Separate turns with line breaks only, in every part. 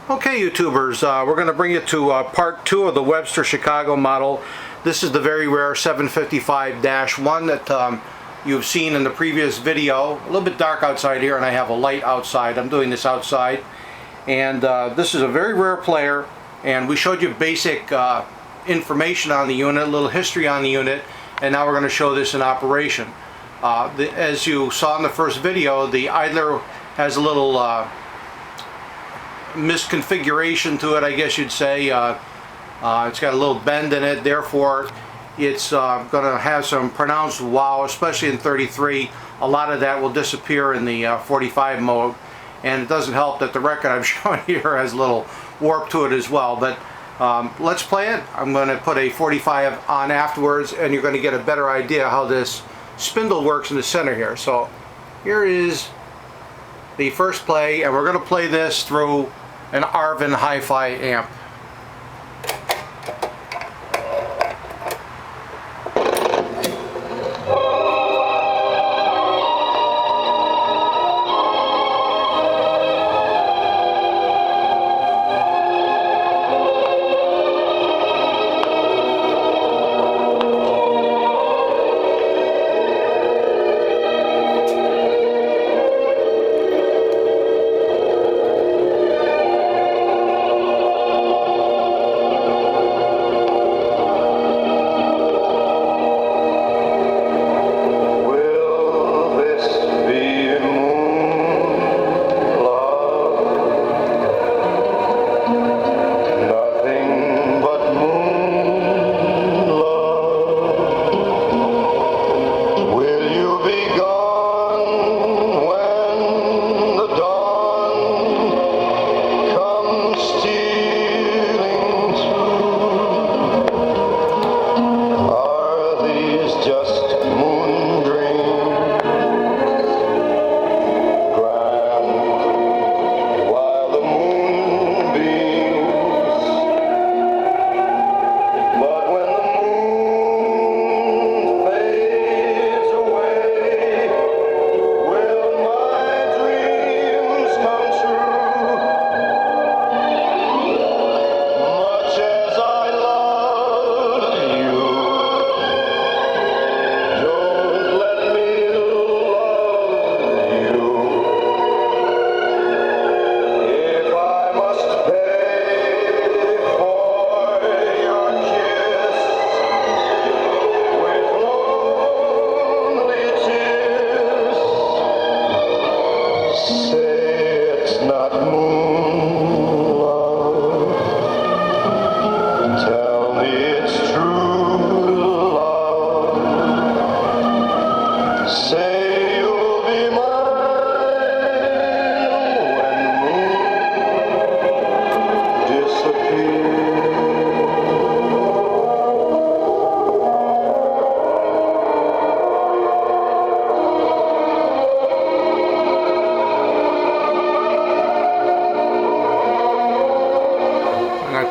Okay, YouTubers, we're going to bring you to part 2 of the Webster Chicago model. This is the very rare 755-1 that you've seen in the previous video. A little bit dark outside here, and I have a light outside. I'm doing this outside. And this is a very rare player, and we showed you basic information on the unit, a little history on the unit, and now we're going to show this in operation. As you saw in the first video, the idler has a little misconfiguration to it, I guess you'd say. It's got a little bend in it, therefore it's going to have some pronounced wow, especially in 33. A lot of that will disappear in the 45 mode, and it doesn't help that the record I'm showing here has a little warp to it as well. But let's play it. I'm going to put a 45 on afterwards, and you're going to get a better idea how this spindle works in the center here. So here is the first play, and we're going to play this through an Arvin hi-fi amp.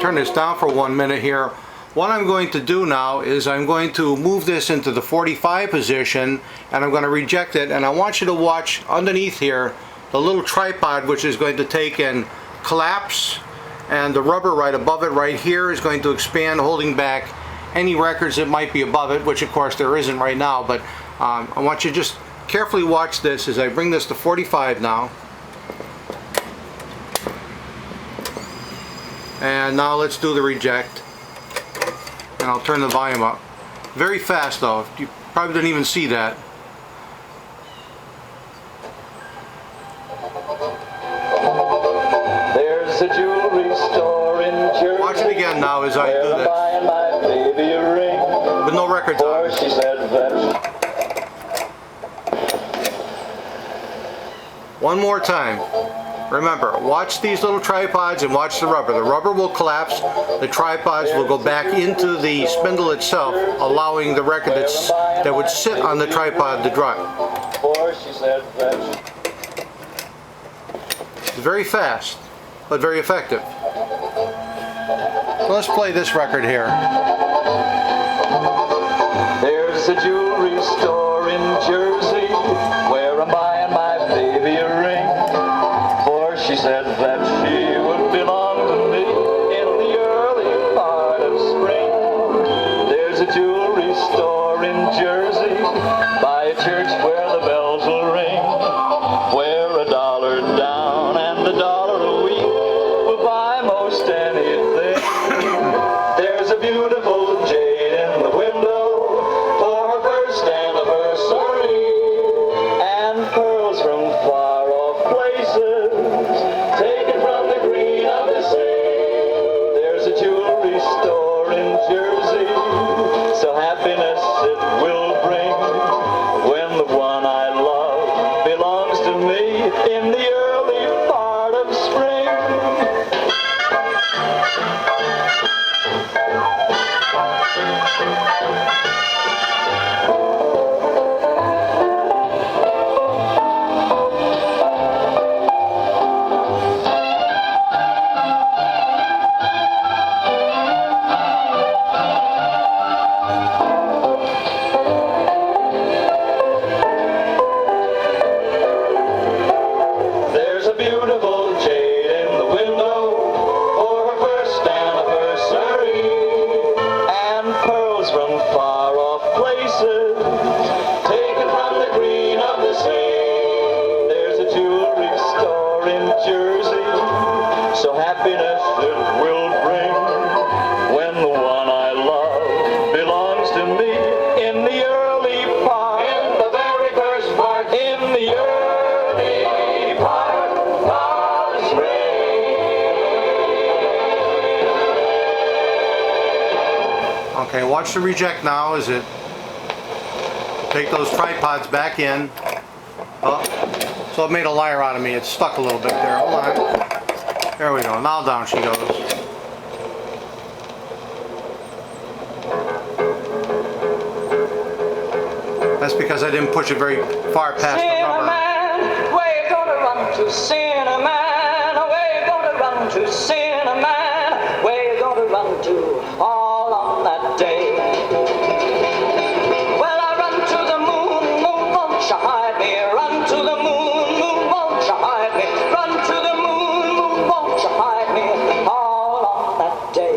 Turn this down for 1 minute here. What I'm going to do now is I'm going to move this into the 45 position, and I'm going to reject it, and I want you to watch underneath here the little tripod, which is going to take and collapse, and the rubber right above it right here is going to expand, holding back any records that might be above it, which of course there isn't right now. But I want you to just carefully watch this as I bring this to 45 now. And now let's do the reject, and I'll turn the volume up. Very fast though, you probably didn't even see that.
There's a jewelry store in Jersey.
Watch it again now as I do this. With no records on it.
She said that.
One more time. Remember, watch these little tripods and watch the rubber. The rubber will collapse, the tripods will go back into the spindle itself, allowing the record that would sit on the tripod to dry. It's very fast, but very effective. So let's play this record here.
There's a jewelry store in Jersey where I'm buying my baby a ring. For she said that she would belong Jersey, by a church where the bells will ring, where $1 down and $1 a week will buy most anything. There's a beautiful jade in the window for her first anniversary, and pearls from far off places taken from the green of the sea. There's a jewelry store in Jersey, so happiness it will bring when the one I love belongs to me in the early part of spring. There's a beautiful jade in the window for her first anniversary, and pearls from far off places taken from the green of the sea. There's a jewelry store in Jersey, so happiness it will bring when the one I love belongs to me in the early part, in the very first part, in the early part of spring.
Okay, watch the reject now as it take those tripods back in. Oh, so it made a liar out of me. It's stuck a little bit there. Hold on. There we go. Now down she goes. That's because I didn't push it very far past the rubber.
Cinnamon, where you gonna run to? Cinnamon, where you gonna run to? Cinnamon, where you gonna run to? All on that day. Well, I run to the moon, moon won't you hide me? Run to the moon, moon won't you hide me? Run to the moon, moon won't you hide me? All on that day.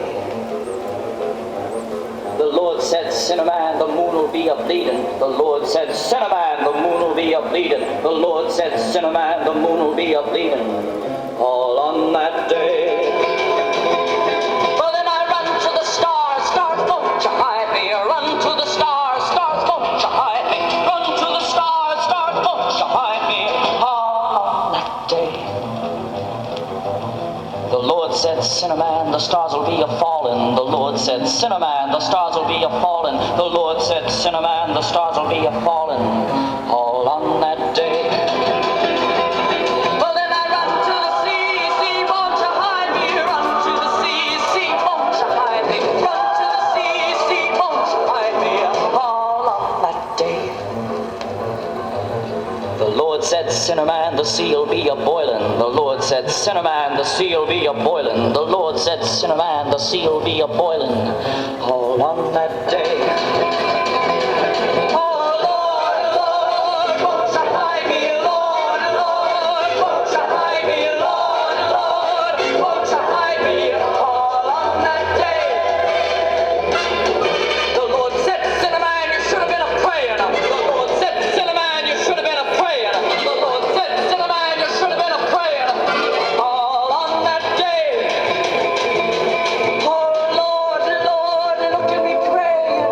The Lord said, Cinnamon, the moon will be a-bleeding. The Lord said, Cinnamon, the moon will be a-bleeding. The Lord said, Cinnamon, the moon will be a-bleeding. All on that day. Well, then I run to the stars, stars, won't you hide me? Run to the stars, stars, won't you hide me? Run to the stars, stars, won't you hide me? All on that day. The Lord said, Cinnamon, the stars will be a-falling. The Lord said, Cinnamon, the stars will be a-falling. The Lord said, Cinnamon, the stars will be a-falling. All on that day. Well, then I run to the sea, sea, won't you hide me? Run to the sea, sea, won't you hide me? Run to the sea, sea, won't you hide me? All on that day. The Lord said, Cinnamon, the sea will be a-boiling. The Lord said, Cinnamon, the sea will be a-boiling. The Lord said, Cinnamon, the sea will be a-boiling. All on that day. Oh, Lord, Lord, won't you hide me? Lord, Lord, won't you hide me? Lord, Lord, won't you hide me? All on that day. The Lord said, Cinnamon, you should have been a-praying. The Lord said, Cinnamon, you should have been a-praying. The Lord said, Cinnamon, you should have been a-praying. All on that day. Oh, Lord, Lord, look at me praying.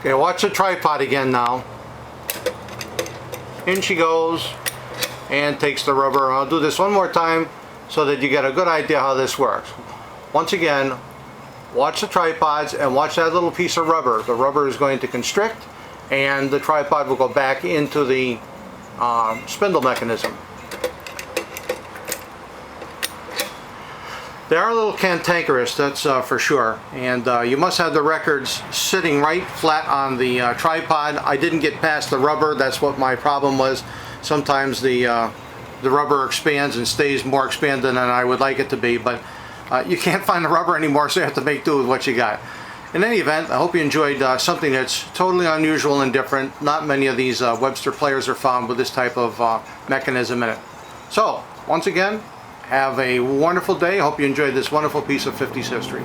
Okay, watch the tripod again now. In she goes and takes the rubber. I'll do this one more time so that you get a good idea how this works. Once again, watch the tripods and watch that little piece of rubber. The rubber is going to constrict and the tripod will go back into the spindle mechanism. They are a little cantankerous, that's for sure, and you must have the records sitting right flat on the tripod. I didn't get past the rubber, that's what my problem was. Sometimes the rubber expands and stays more expanded than I would like it to be, but you can't find the rubber anymore, so you have to make do with what you got. In any event, I hope you enjoyed something that's totally unusual and different. Not many of these Webster players are found with this type of mechanism in it. So, once again, have a wonderful day. I hope you enjoyed this wonderful piece of 50s history.